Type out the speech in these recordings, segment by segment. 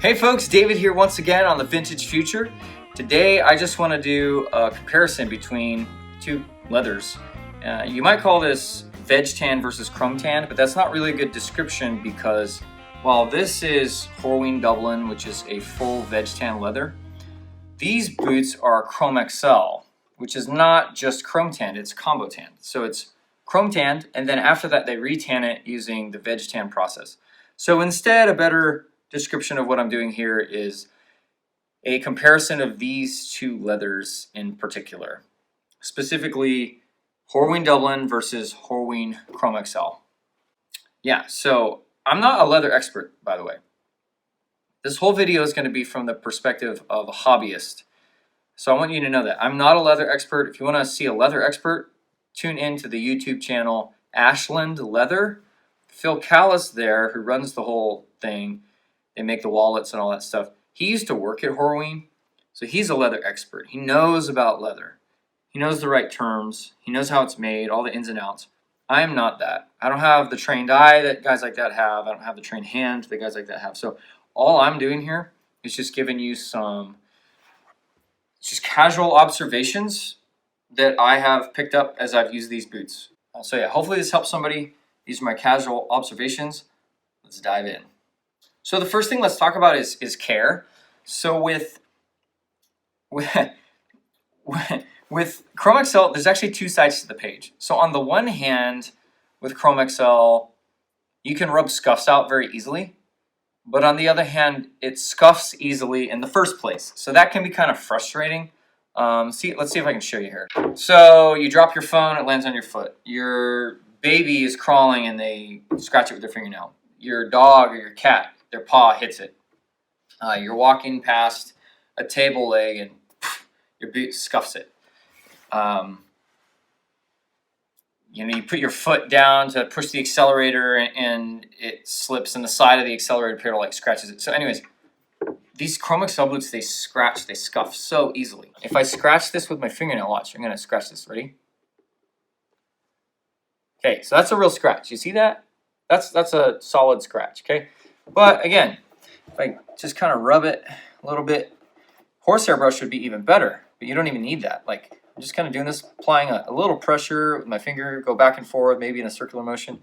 Hey folks, David here once again on the Vintage Future. Today I just want to do a comparison between two leathers. You might call this veg tan versus chrome tan, but that's not really a good description because while this is Horween Dublin, which is a full veg tan leather, these boots are Chromexcel, which is not just chrome tanned, it's combo tanned. So it's chrome tanned, and then after that they retan it using the veg tan process. So instead, a better description of what I'm doing here is a comparison of these two leathers in particular, specifically Horween Dublin versus Horween Chromexcel. Yeah, so I'm not a leather expert, by the way. This whole video is going to be from the perspective of a hobbyist. So I want you to know that I'm not a leather expert. If you want to see a leather expert, tune in to the YouTube channel Ashland Leather. Phil Callis there, who runs the whole thing, they make the wallets and all that stuff. He used to work at Horween, so he's a leather expert. He knows about leather. He knows the right terms. He knows how it's made, all the ins and outs. I am not that. I don't have the trained eye that guys like that have. I don't have the trained hand that guys like that have. So all I'm doing here is just giving you some just casual observations that I have picked up as I've used these boots. So yeah, hopefully this helps somebody. These are my casual observations. Let's dive in. So the first thing let's talk about is care. So with Chromexcel, there's actually two sides to the page. So on the one hand, with Chromexcel, you can rub scuffs out very easily. But on the other hand, it scuffs easily in the first place. So that can be kind of frustrating. Let's see if I can show you here. So you drop your phone, it lands on your foot. Your baby is crawling and they scratch it with their fingernail. Your dog or your cat, their paw hits it. You're walking past a table leg and your boot scuffs it. You put your foot down to push the accelerator and it slips and the side of the accelerator pedal scratches it. So anyways, these Chromexcel boots, they scuff so easily. If I scratch this with my fingernail, watch, I'm gonna scratch this, ready? Okay, so that's a real scratch. You see that? That's a solid scratch, okay? But again, if I just kind of rub it a little bit, horsehair brush would be even better, but you don't even need that. I'm just kind of doing this, applying a little pressure with my finger, go back and forth, maybe in a circular motion.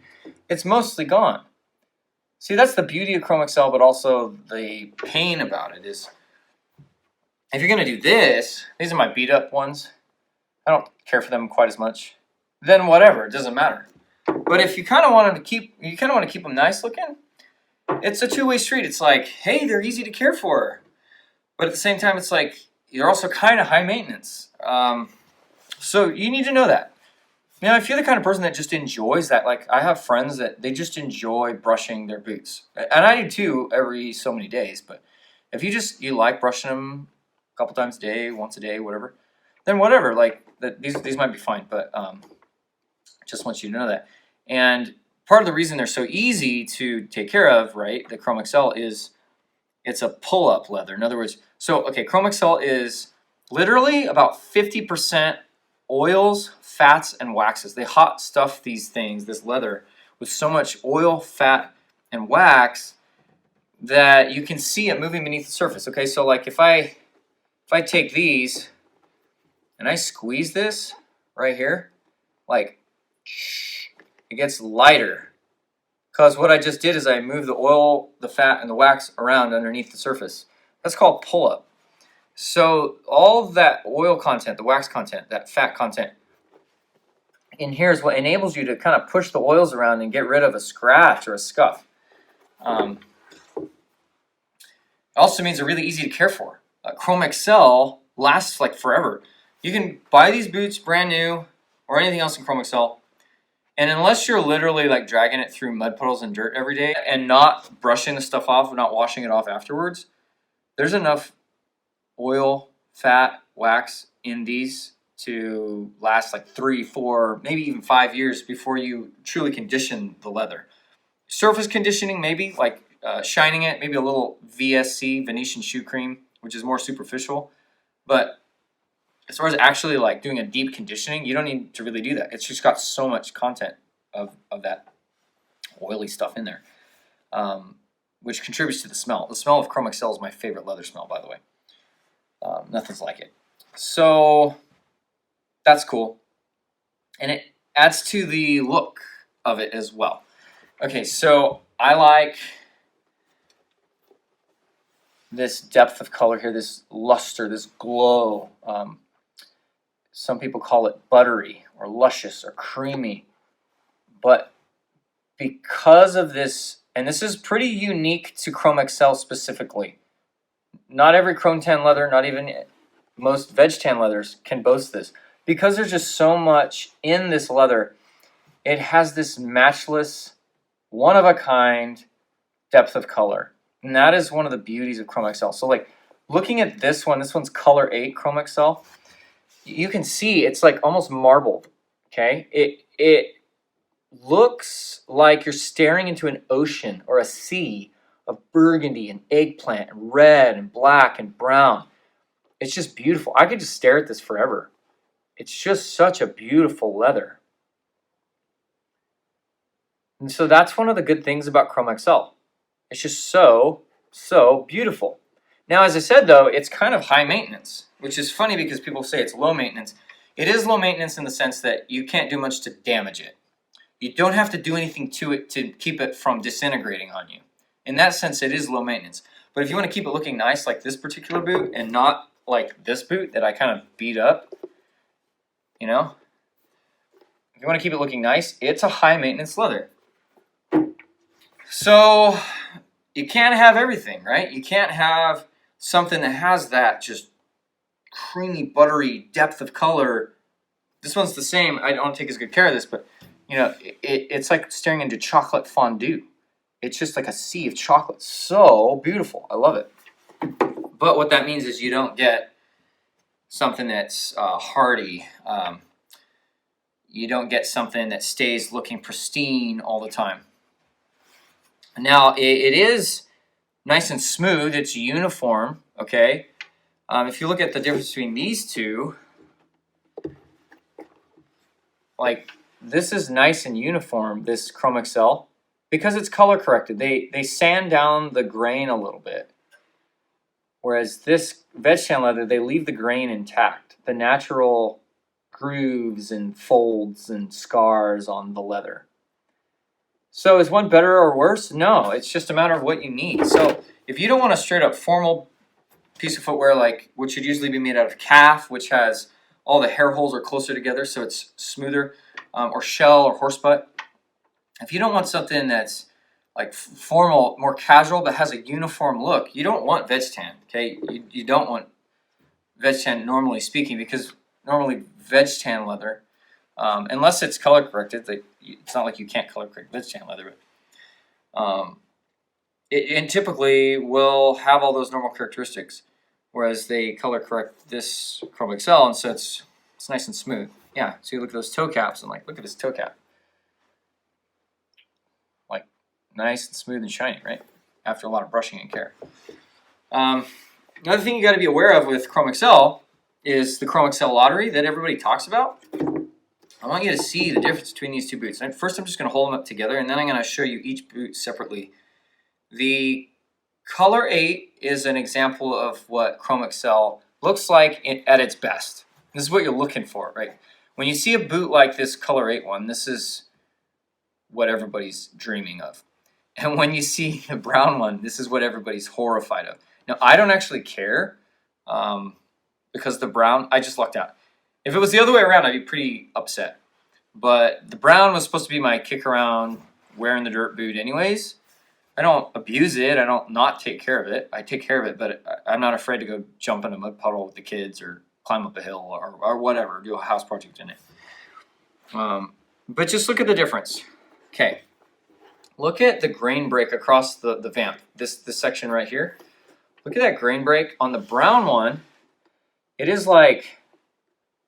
It's mostly gone. See, that's the beauty of Chromexcel, but also the pain about it is, if you're gonna do this, these are my beat up ones. I don't care for them quite as much. Then whatever, it doesn't matter. But if you kind of want to keep them nice looking, it's a two-way street. It's like, hey, they're easy to care for, but at the same time, it's like you're also kind of high maintenance. So you need to know that. Now, if you're the kind of person that just enjoys that, like I have friends that they just enjoy brushing their boots, and I do too every so many days. But if you like brushing them a couple times a day, once a day, whatever, then whatever. Like these might be fine, but just want you to know that. And part of the reason they're so easy to take care of, right, the Chromexcel is it's a pull-up leather. In other words, Chromexcel is literally about 50% oils, fats, and waxes. They hot stuff this leather, with so much oil, fat, and wax that you can see it moving beneath the surface. Okay, so like if I take these and I squeeze this right here, like it gets lighter, because what I just did is I moved the oil, the fat, and the wax around underneath the surface. That's called pull-up. So all that oil content, the wax content, that fat content in here is what enables you to kind of push the oils around and get rid of a scratch or a scuff. It also means they're really easy to care for. Chromexcel lasts like forever. You can buy these boots brand new or anything else in Chromexcel, and unless you're literally like dragging it through mud puddles and dirt every day and not brushing the stuff off, not washing it off afterwards, there's enough oil, fat, wax in these to last like 3, 4, maybe even 5 years before you truly condition the leather. Surface conditioning, maybe like shining it, maybe a little VSC, Venetian shoe cream, which is more superficial. But as far as actually like doing a deep conditioning, you don't need to really do that. It's just got so much content of that oily stuff in there. which contributes to the smell. The smell of Chromexcel is my favorite leather smell, by the way. Nothing's like it. So that's cool. And it adds to the look of it as well. Okay, so I like this depth of color here, this luster, this glow. Some people call it buttery or luscious or creamy. But because of this, and this is pretty unique to Chromexcel specifically. Not every chrome tan leather, not even most veg tan leathers can boast this. Because there's just so much in this leather, it has this matchless, one-of-a-kind depth of color. And that is one of the beauties of Chromexcel. So like looking at this one's color 8 Chromexcel. You can see it's like almost marbled. Okay? It looks like you're staring into an ocean or a sea of burgundy and eggplant and red and black and brown. It's just beautiful. I could just stare at this forever. It's just such a beautiful leather. And so that's one of the good things about Chromexcel. It's just so beautiful. Now, as I said, though, it's kind of high maintenance, which is funny because people say it's low maintenance. It is low maintenance in the sense that you can't do much to damage it. You don't have to do anything to it to keep it from disintegrating on you. In that sense, it is low maintenance. But if you want to keep it looking nice like this particular boot and not like this boot that I kind of beat up, you know, if you want to keep it looking nice, it's a high maintenance leather. So you can't have everything, right? You can't have something that has that just creamy, buttery depth of color. This one's the same. I don't take as good care of this, but you know, it's like staring into chocolate fondue. It's just like a sea of chocolate. So beautiful. I love it. But what that means is you don't get something that's hardy. You don't get something that stays looking pristine all the time. Now, it is nice and smooth. It's uniform, okay? If you look at the difference between these two, like this is nice and uniform, this Chromexcel, because it's color corrected. They sand down the grain a little bit. Whereas this veg tan leather, they leave the grain intact. The natural grooves and folds and scars on the leather. So is one better or worse? No, it's just a matter of what you need. So if you don't want a straight up formal piece of footwear like which should usually be made out of calf, which has all the hair holes are closer together so it's smoother, or shell or horsebutt. If you don't want something that's like formal, more casual, but has a uniform look, you don't want veg tan, okay? You don't want veg tan normally speaking, because normally veg tan leather, unless it's color corrected, it's not like you can't color correct veg tan leather, but it typically will have all those normal characteristics, whereas they color correct this Chromexcel, and so it's nice and smooth. Yeah, so you look at those toe caps and like, look at this toe cap. Like, nice and smooth and shiny, right? After a lot of brushing and care. Another thing you got to be aware of with Chromexcel is the Chromexcel lottery that everybody talks about. I want you to see the difference between these two boots. And first, I'm just going to hold them up together, and then I'm going to show you each boot separately. The Color 8 is an example of what Chromexcel looks like at its best. This is what you're looking for, right? When you see a boot like this Color 8 one, this is what everybody's dreaming of. And when you see the brown one, this is what everybody's horrified of. Now, I don't actually care because the brown, I just lucked out. If it was the other way around, I'd be pretty upset. But the brown was supposed to be my kick around, wearing the dirt boot anyways. I don't abuse it. I don't not take care of it. I take care of it, but I'm not afraid to go jump in a mud puddle with the kids or climb up a hill or whatever, do a house project in it. But just look at the difference. Okay. Look at the grain break across the vamp, this section right here. Look at that grain break. On the brown one, it is like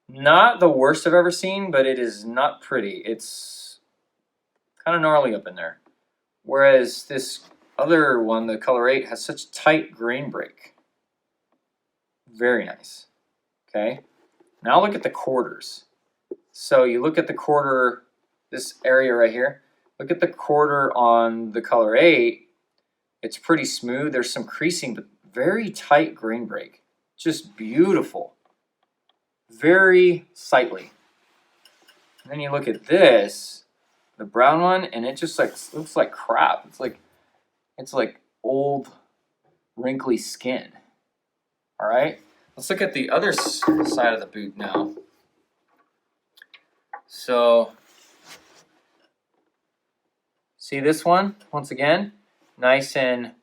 not the worst I've ever seen, but it is not pretty. It's kind of gnarly up in there. Whereas this other one, the Color 8, has such tight grain break. Very nice. Okay. Now look at the quarters. So you look at the quarter, this area right here. Look at the quarter on the Color 8. It's pretty smooth. There's some creasing, but very tight grain break. Just beautiful. Very sightly. And then you look at this, the brown one, and it just like looks like crap. It's like old, wrinkly skin. All right, let's look at the other side of the boot now. So, see this one, once again, nice and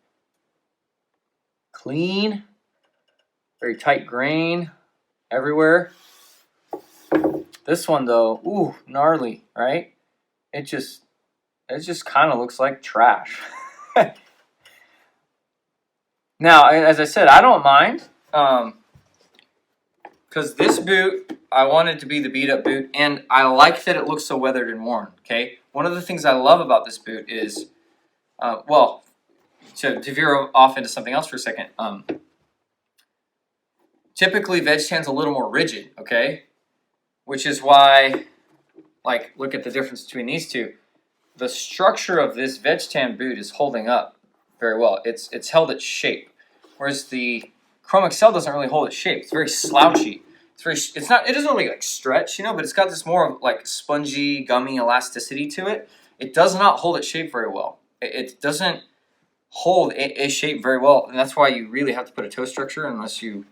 clean, very tight grain everywhere. This one though, ooh, gnarly, right? It just kind of looks like trash. Now, as I said, I don't mind, because this boot, I want it to be the beat-up boot, and I like that it looks so weathered and worn, okay? One of the things I love about this boot is, well, to veer off into something else for a second, typically veg tan's a little more rigid, okay? Which is why, like, look at the difference between these two. The structure of this veg tan boot is holding up very well. It's held its shape, whereas the Chromexcel doesn't really hold its shape. It's very slouchy. It doesn't really like stretch, you know, but it's got this more of like spongy, gummy elasticity to it. It does not hold its shape very well. It doesn't hold a shape very well, and that's why you really have to put a toe structure unless you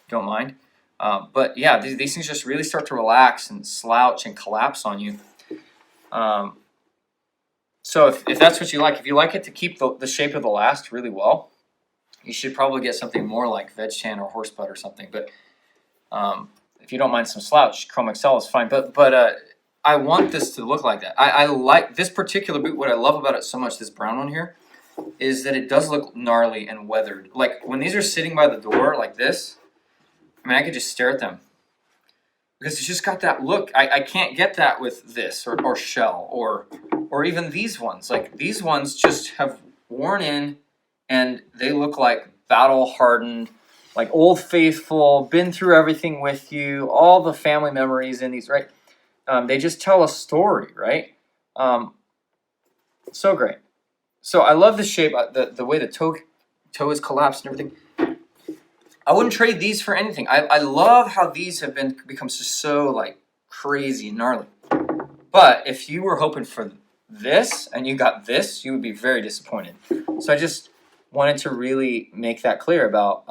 don't mind. But yeah, these things just really start to relax and slouch and collapse on you. So if that's what you like, if you like it to keep the shape of the last really well, you should probably get something more like veg tan or horse butt or something. But if you don't mind some slouch, Chromexcel is fine. But I want this to look like that. I like this particular boot. What I love about it so much, this brown one here, is that it does look gnarly and weathered. Like when these are sitting by the door like this, I mean, I could just stare at them because it's just got that look. I can't get that with this or shell or even these ones. Like these ones just have worn in and they look like battle hardened, like Old Faithful, been through everything with you, all the family memories in these, right? They just tell a story, right? So great. So I love the shape, the way the toe is collapsed and everything. I wouldn't trade these for anything. I love how these have become just so like crazy and gnarly. But if you were hoping for this and you got this, you would be very disappointed. So I just wanted to really make that clear about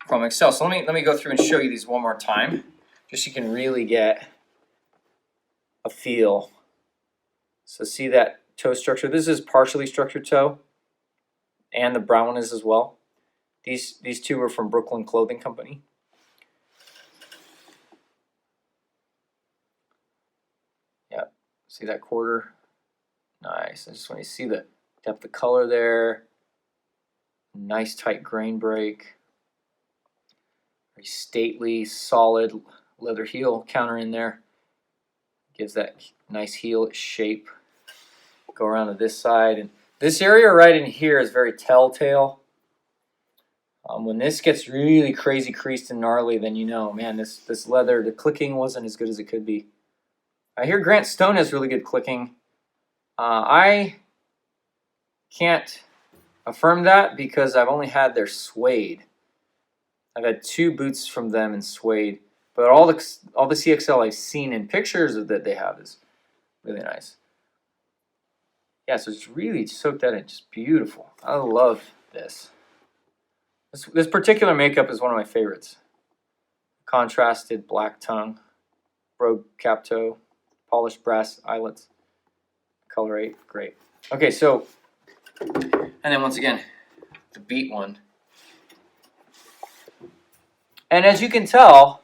Chromexcel. So let me go through and show you these one more time, just so you can really get a feel. So see that toe structure? This is partially structured toe, and the brown one is as well. These two are from Brooklyn Clothing Company. Yeah, see that quarter? Nice. I just want you to see the depth of color there. Nice tight grain break. Very stately, solid leather heel counter in there. Gives that nice heel shape. Go around to this side. And this area right in here is very telltale. When this gets really crazy creased and gnarly, then you know, man, this leather, the clicking wasn't as good as it could be. I hear Grant Stone has really good clicking. I can't affirm that because I've only had their suede. I've had 2 boots from them in suede, but all the CXL I've seen in pictures that they have is really nice. Yeah, so it's really soaked that in, just beautiful. I love this. This particular makeup is one of my favorites. Contrasted black tongue, brogue cap toe, polished brass eyelets, color 8, great. Okay, so, and then once again, the beat one. And as you can tell,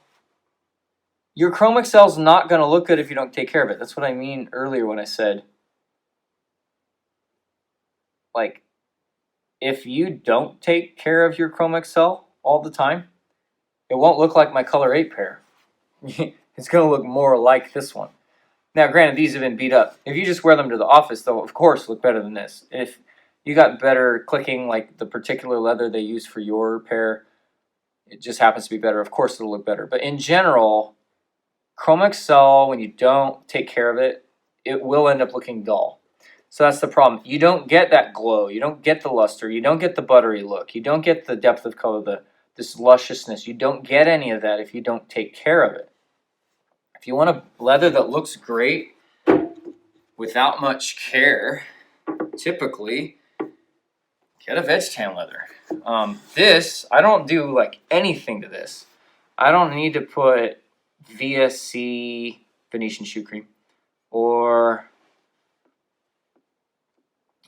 your Chromexcel is not going to look good if you don't take care of it. That's what I mean earlier when I said, like, if you don't take care of your Chromexcel all the time, it won't look like my color 8 pair. It's going to look more like this one. Now, granted, these have been beat up. If you just wear them to the office, they'll, of course, look better than this. If you got better clicking, like the particular leather they use for your pair, it just happens to be better. Of course, it'll look better. But in general, Chromexcel, when you don't take care of it, it will end up looking dull. So that's the problem. You don't get that glow. You don't get the luster. You don't get the buttery look. You don't get the depth of color, this lusciousness. You don't get any of that if you don't take care of it. If you want a leather that looks great without much care, typically get a veg tan leather. This, I don't do like anything to this. I don't need to put VSC Venetian shoe cream or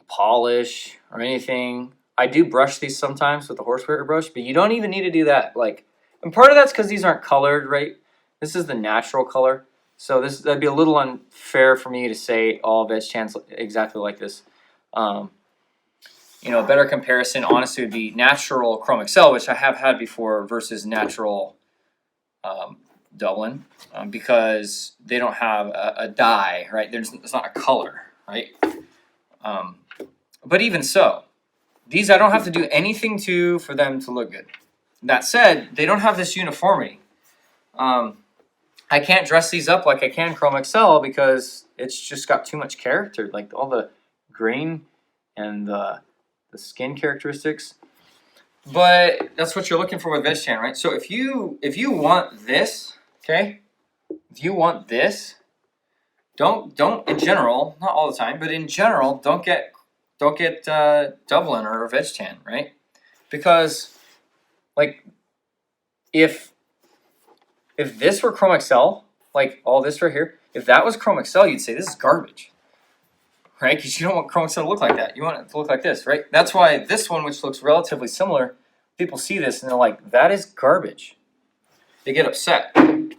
polish or anything. I do brush these sometimes with the horsehair brush, but you don't even need to do that. Like, and part of that's because these aren't colored, right? This is the natural color. So that'd be a little unfair for me to say all veg tans exactly like this. You know, a better comparison, honestly, would be natural Chromexcel, which I have had before, versus natural Dublin, because they don't have a dye, right? It's not a color, right? But even so, these I don't have to do anything to for them to look good. That said, they don't have this uniformity. I can't dress these up like I can Chromexcel because it's just got too much character, like all the grain and the skin characteristics. But that's what you're looking for with veg tan, right? So if you want this, okay, if you want this, don't in general, not all the time, but in general, don't get Dublin or veg tan, right? Because like if this were Chromexcel, like all this right here, if that was Chromexcel, you'd say this is garbage, right? Because you don't want Chromexcel to look like that. You want it to look like this, right? That's why this one, which looks relatively similar, people see this and they're like, that is garbage. They get upset.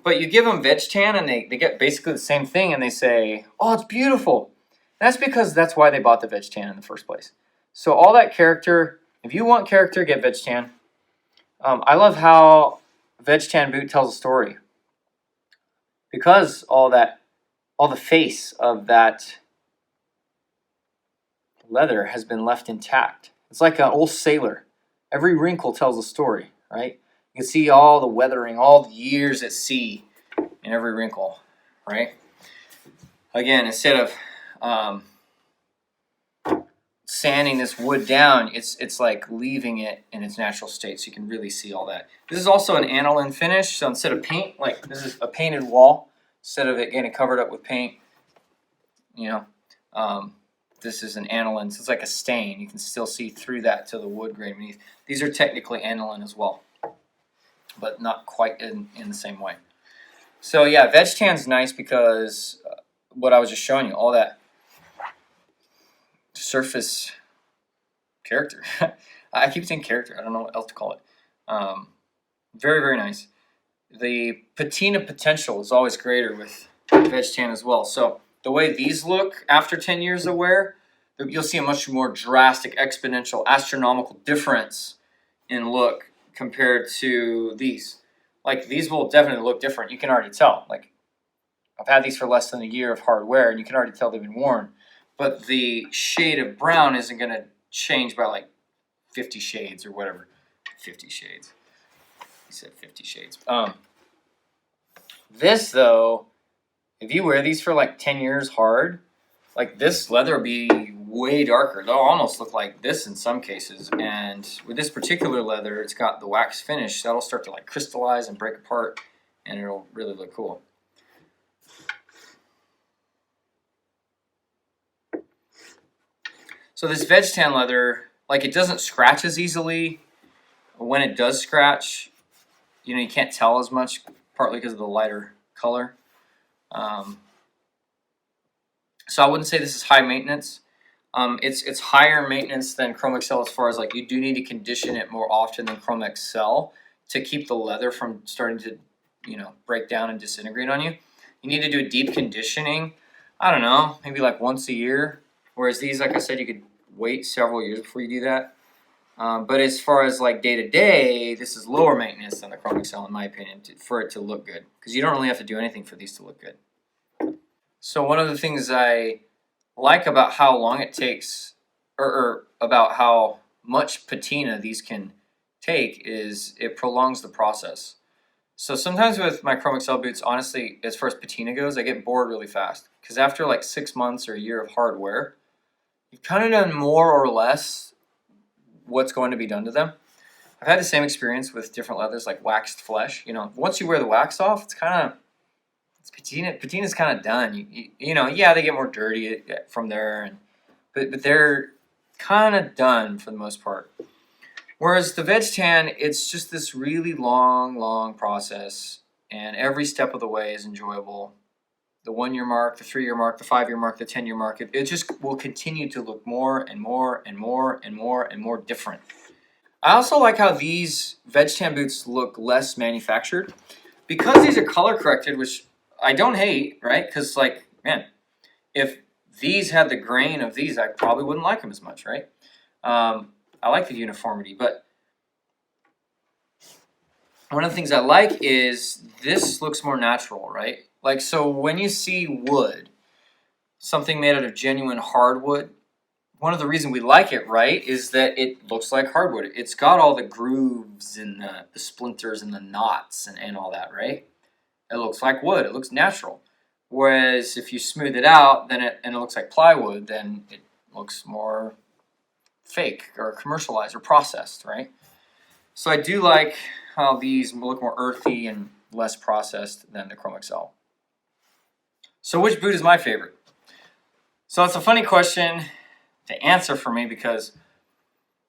But you give them veg tan and they get basically the same thing and they say, oh, it's beautiful. And that's because that's why they bought the veg tan in the first place. So all that character, if you want character, get veg tan. I love how veg tan boot tells a story. Because all the face of that leather has been left intact. It's like an old sailor. Every wrinkle tells a story, right? You can see all the weathering, all the years at sea in every wrinkle, right? Again, instead of sanding this wood down, it's like leaving it in its natural state, so you can really see all that. This is also an aniline finish, so instead of paint, like this is a painted wall, instead of it getting covered up with paint, you know, this is an aniline, so it's like a stain. You can still see through that to the wood grain beneath. These are technically aniline as well, but not quite in the same way. So yeah, veg tan's nice because what I was just showing you, all that surface character. I keep saying character. I don't know what else to call it. Very, very nice. The patina potential is always greater with veg tan as well. So the way these look after 10 years of wear, you'll see a much more drastic, exponential, astronomical difference in look compared to these. Like these will definitely look different. You can already tell. Like I've had these for less than a year of hard wear, and you can already tell they've been worn. But the shade of brown isn't going to change by like 50 shades or whatever. 50 shades. He said 50 shades. This though, if you wear these for like 10 years hard, like this leather will be way darker. They'll almost look like this in some cases. And with this particular leather, it's got the wax finish. That'll start to like crystallize and break apart, and it'll really look cool. So this veg tan leather, like it doesn't scratch as easily. When it does scratch, you know, you can't tell as much, partly because of the lighter color. So I wouldn't say this is high maintenance. It's higher maintenance than Chromexcel as far as like you do need to condition it more often than Chromexcel to keep the leather from starting to, you know, break down and disintegrate on you. You need to do a deep conditioning, I don't know, maybe like once a year. Whereas these, like I said, you could wait several years before you do that. But as far as like day to day, this is lower maintenance than the Chromexcel in my opinion for it to look good. Because you don't really have to do anything for these to look good. So one of the things I like about how long it takes, or about how much patina these can take, is it prolongs the process. So sometimes with my Chromexcel boots, honestly, as far as patina goes, I get bored really fast. Because after like 6 months or a year of hard wear, you've kind of done more or less what's going to be done to them. I've had the same experience with different leathers, like waxed flesh. Once you wear the wax off, it's patina's kind of done. Yeah, they get more dirty from there, but they're kind of done for the most part. Whereas the veg tan, it's just this really long process, and every step of the way is enjoyable. The 1 year mark, the 3 year mark, the 5 year mark, the 10 year mark, it just will continue to look more and more and more and more and more different. I also like how these veg tan boots look less manufactured. Because these are color corrected, which I don't hate, right? Because, like, man, if these had the grain of these, I probably wouldn't like them as much, right? I like the uniformity, but one of the things I like is this looks more natural, right? Like, so when you see wood, something made out of genuine hardwood, one of the reasons we like it, right, is that it looks like hardwood. It's got all the grooves and the splinters and the knots and all that, right? It looks like wood. It looks natural. Whereas if you smooth it out, and it looks like plywood, then it looks more fake or commercialized or processed, right? So I do like how these look more earthy and less processed than the Chromexcel. So which boot is my favorite? So it's a funny question to answer for me because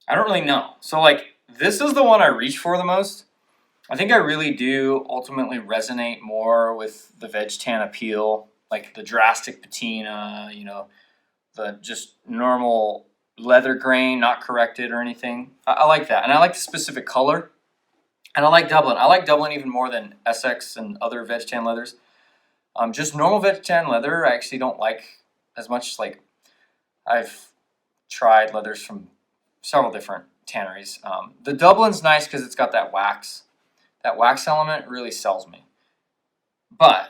I don't really know. So, like, this is the one I reach for the most. I think I really do ultimately resonate more with the veg tan appeal, like the drastic patina, the just normal leather grain, not corrected or anything. I like that. And I like the specific color. And I like Dublin. I like Dublin even more than Essex and other veg tan leathers. Just normal veg tan leather, I actually don't like as much. Like, I've tried leathers from several different tanneries. The Dublin's nice because it's got that wax. That wax element really sells me. But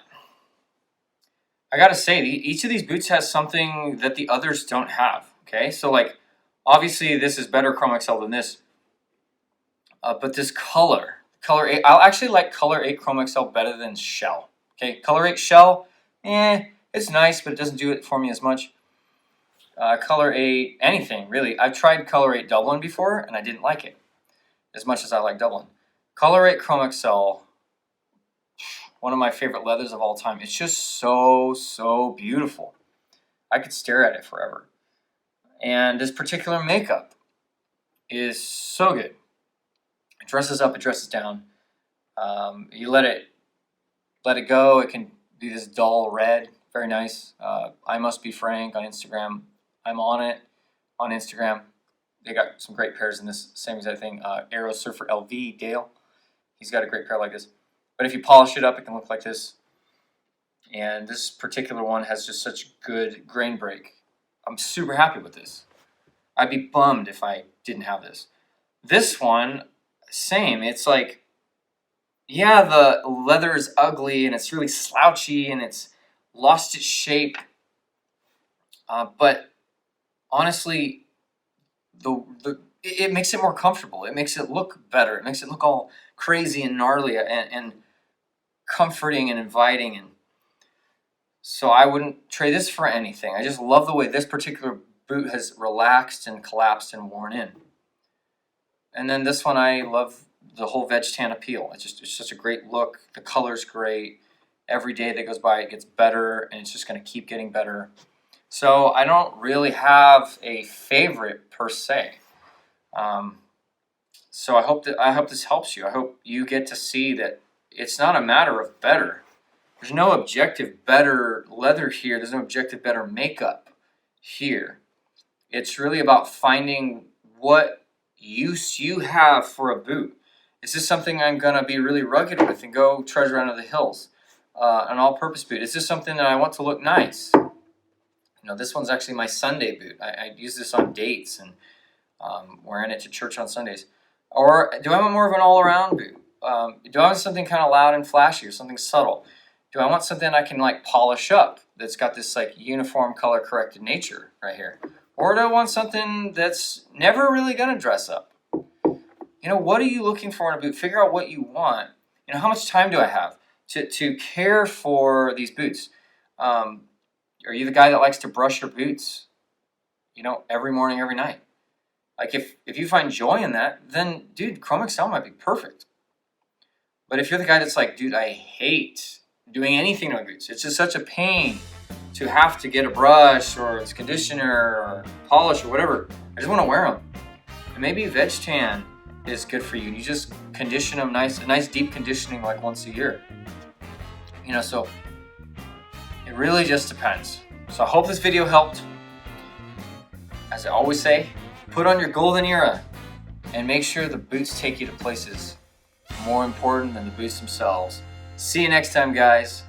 I gotta say, each of these boots has something that the others don't have. Okay, so like, obviously this is better Chromexcel than this. But this color 8, I'll actually like color 8 Chromexcel better than shell. Okay, color 8 shell, it's nice, but it doesn't do it for me as much. Color 8, anything really. I've tried color 8 Dublin before, and I didn't like it as much as I like Dublin. Color 8 Chromexcel, one of my favorite leathers of all time. It's just so beautiful. I could stare at it forever. And this particular makeup is so good. It dresses up, it dresses down. You let it go, it can be this dull red, very nice. I Must Be Frank on Instagram. I'm on it on Instagram. They got some great pairs in this same exact thing. Aero Surfer LV, Dale. He's got a great pair like this. But if you polish it up, it can look like this. And this particular one has just such good grain break. I'm super happy with this. I'd be bummed if I didn't have this. This one, same. It's like, yeah, the leather is ugly and it's really slouchy and it's lost its shape. But honestly, it makes it more comfortable. It makes it look better. It makes it look all crazy and gnarly and comforting and inviting. And so I wouldn't trade this for anything. I just love the way this particular boot has relaxed and collapsed and worn in. And then this one, I love the whole veg tan appeal. It's such a great look. The color's great. Every day that goes by, it gets better, and it's just going to keep getting better. So I don't really have a favorite per se. So I hope this helps you. I hope you get to see that it's not a matter of better. There's no objective better leather here. There's no objective better makeup here. It's really about finding what use you have for a boot. Is this something I'm going to be really rugged with and go trudge around the hills? An all-purpose boot. Is this something that I want to look nice? This one's actually my Sunday boot. I use this on dates and wearing it to church on Sundays. Or do I want more of an all-around boot? Do I want something kind of loud and flashy or something subtle? Do I want something I can like polish up that's got this like uniform color corrected nature right here? Or do I want something that's never really going to dress up? What are you looking for in a boot? Figure out what you want. How much time do I have to care for these boots? Are you the guy that likes to brush your boots? you know, every morning, every night. Like if you find joy in that, then dude, Chromexcel might be perfect. But if you're the guy that's like, dude, I hate doing anything to my boots. It's just such a pain to have to get a brush or its conditioner or polish or whatever. I just want to wear them. And maybe veg tan is good for you. You just condition them a nice deep conditioning like once a year. You know, so it really just depends. So I hope this video helped. As I always say, put on your golden era and make sure the boots take you to places more important than the boots themselves. See you next time, guys.